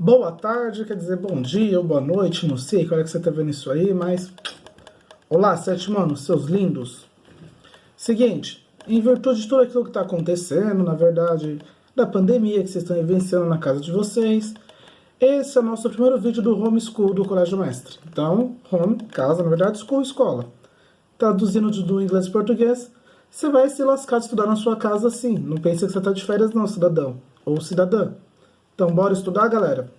Boa tarde, quer dizer bom dia ou boa noite, não sei que hora que você tá vendo isso aí, mas... Olá, sete manos, seus lindos. Seguinte, em virtude de tudo aquilo que tá acontecendo, na verdade, da pandemia que vocês estão vivenciando na casa de vocês, esse é o nosso primeiro vídeo do Homeschool do Colégio Mestre. Então, home, casa, na verdade, school, escola. Traduzindo do inglês para português, você vai se lascar de estudar na sua casa assim. Não pense que você tá de férias não, cidadão ou cidadã. Então, bora estudar, galera?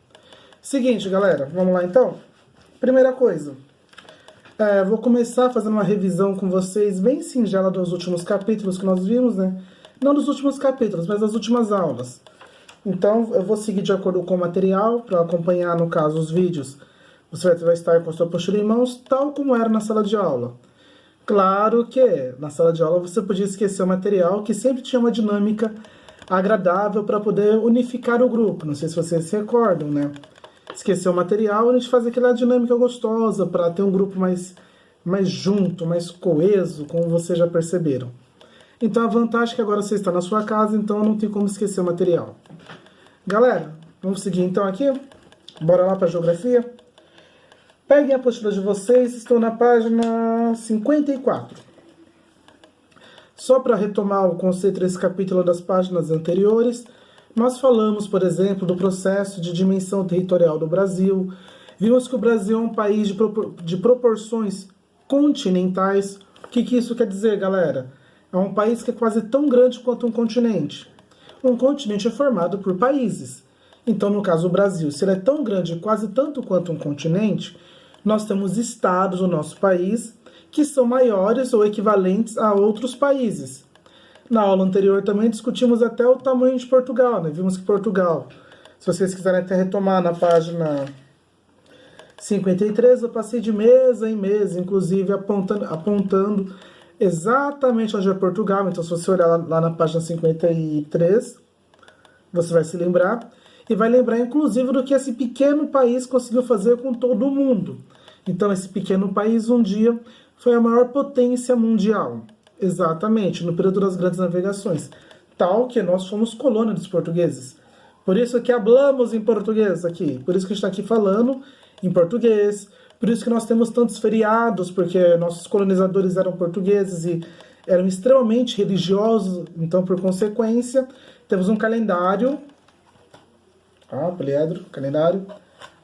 Seguinte, galera, vamos lá então? Primeira coisa, vou começar fazendo uma revisão com vocês bem singela dos últimos capítulos que nós vimos, né? Não dos últimos capítulos, mas das últimas aulas. Então, eu vou seguir de acordo com o material, para acompanhar, no caso, os vídeos. Você vai estar com a sua apostila em mãos, tal como era na sala de aula. Claro que na sala de aula você podia esquecer o material, que sempre tinha uma dinâmica agradável para poder unificar o grupo. Não sei se vocês se recordam, né? Esquecer o material, a gente faz aquela dinâmica gostosa para ter um grupo mais junto, mais coeso, como vocês já perceberam. Então a vantagem é que agora você está na sua casa, então não tem como esquecer o material. Galera, vamos seguir então aqui? Bora lá para a geografia? Peguem a apostila de vocês, estou na página 54. Só para retomar o conceito desse capítulo das páginas anteriores, nós falamos, por exemplo, do processo de dimensão territorial do Brasil. Vimos que o Brasil é um país de proporções continentais. O que isso quer dizer, galera? É um país que é quase tão grande quanto um continente. Um continente é formado por países. Então, no caso, o Brasil, se ele é tão grande quase tanto quanto um continente, nós temos estados no nosso país que são maiores ou equivalentes a outros países. Na aula anterior também discutimos até o tamanho de Portugal, né? Vimos que Portugal, se vocês quiserem até retomar na página 53, eu passei de mesa em mesa, inclusive apontando exatamente onde é Portugal. Então, se você olhar lá na página 53, você vai se lembrar. E vai lembrar, inclusive, do que esse pequeno país conseguiu fazer com todo o mundo. Então, esse pequeno país, um dia, foi a maior potência mundial. Exatamente, no período das grandes navegações. Tal que nós fomos colônia dos portugueses. Por isso que hablamos em português aqui. Por isso que a gente está aqui falando em português. Por isso que nós temos tantos feriados, porque nossos colonizadores eram portugueses e eram extremamente religiosos. Então, por consequência, temos um calendário... poliedro, calendário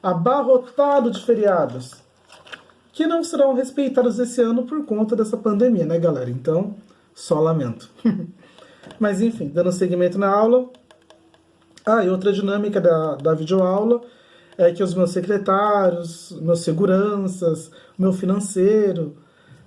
abarrotado de feriados, que não serão respeitados esse ano por conta dessa pandemia, né, galera? Então, só lamento. Mas, enfim, dando seguimento na aula. E outra dinâmica da videoaula é que os meus secretários, meus seguranças, meu financeiro,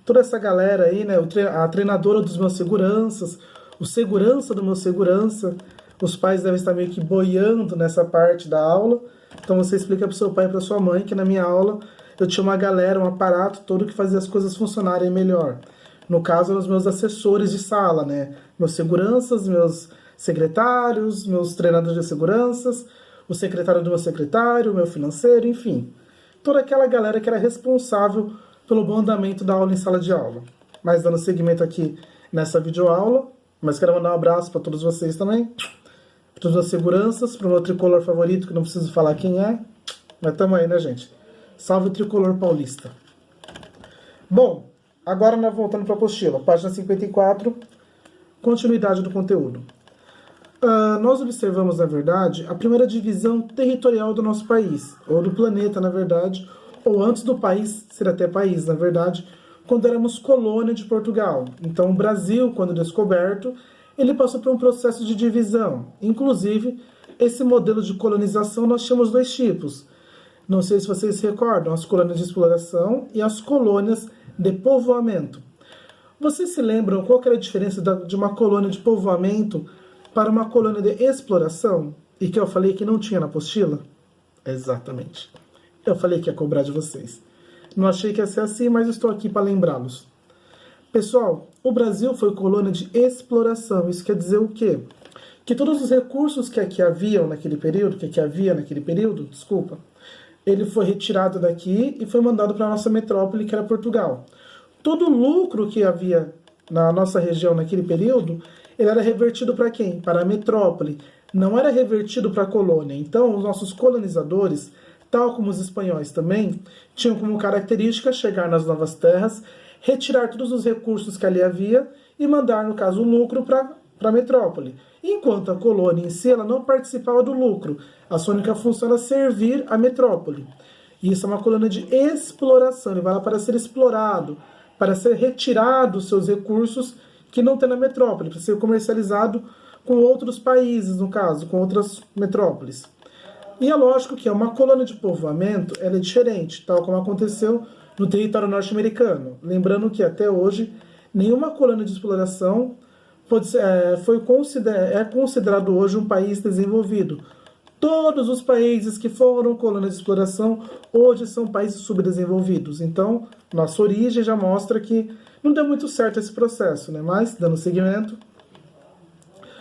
toda essa galera aí, né, a treinadora dos meus seguranças, o segurança do meu segurança, os pais devem estar meio que boiando nessa parte da aula. Então você explica para o seu pai e para sua mãe que na minha aula eu tinha uma galera, um aparato todo que fazia as coisas funcionarem melhor. No caso, eram os meus assessores de sala, né? Meus seguranças, meus secretários, meus treinadores de seguranças, o secretário do meu secretário, o meu financeiro, enfim. Toda aquela galera que era responsável pelo bom andamento da aula em sala de aula. Mas dando seguimento aqui nessa videoaula, mas quero mandar um abraço para todos vocês também. Para os meus seguranças, para o meu tricolor favorito, que não preciso falar quem é. Mas tamo aí, né, gente? Salve o tricolor paulista. Bom, agora nós voltando para a apostila. Página 54, continuidade do conteúdo. Nós observamos, na verdade, a primeira divisão territorial do nosso país, ou do planeta, na verdade, ou antes do país ser até país, na verdade, quando éramos colônia de Portugal. Então, o Brasil, quando descoberto, ele passou por um processo de divisão. Inclusive, esse modelo de colonização nós chamamos dois tipos. Não sei se vocês se recordam, as colônias de exploração e as colônias de povoamento. Vocês se lembram qual que era a diferença de uma colônia de povoamento para uma colônia de exploração? E que eu falei que não tinha na apostila? Exatamente. Eu falei que ia cobrar de vocês. Não achei que ia ser assim, mas estou aqui para lembrá-los. Pessoal, o Brasil foi colônia de exploração. Isso quer dizer o quê? Que todos os recursos que aqui havia naquele período, ele foi retirado daqui e foi mandado para a nossa metrópole, que era Portugal. Todo o lucro que havia na nossa região naquele período, ele era revertido para quem? Para a metrópole. não era revertido para a colônia. Então, os nossos colonizadores, tal como os espanhóis também, tinham como característica chegar nas novas terras, retirar todos os recursos que ali havia e mandar, no caso, o lucro para a metrópole. Enquanto a colônia em si ela não participava do lucro, a sua única função era servir a metrópole. E isso é uma colônia de exploração, ele vai lá para ser explorado, para ser retirado os seus recursos que não tem na metrópole, para ser comercializado com outros países, no caso, com outras metrópoles. E é lógico que uma colônia de povoamento ela é diferente, tal como aconteceu no território norte-americano. Lembrando que até hoje, nenhuma colônia de exploração é considerado hoje um país desenvolvido. Todos os países que foram colônias de exploração hoje são países subdesenvolvidos. Então, nossa origem já mostra que não deu muito certo esse processo, né? Mas, dando seguimento,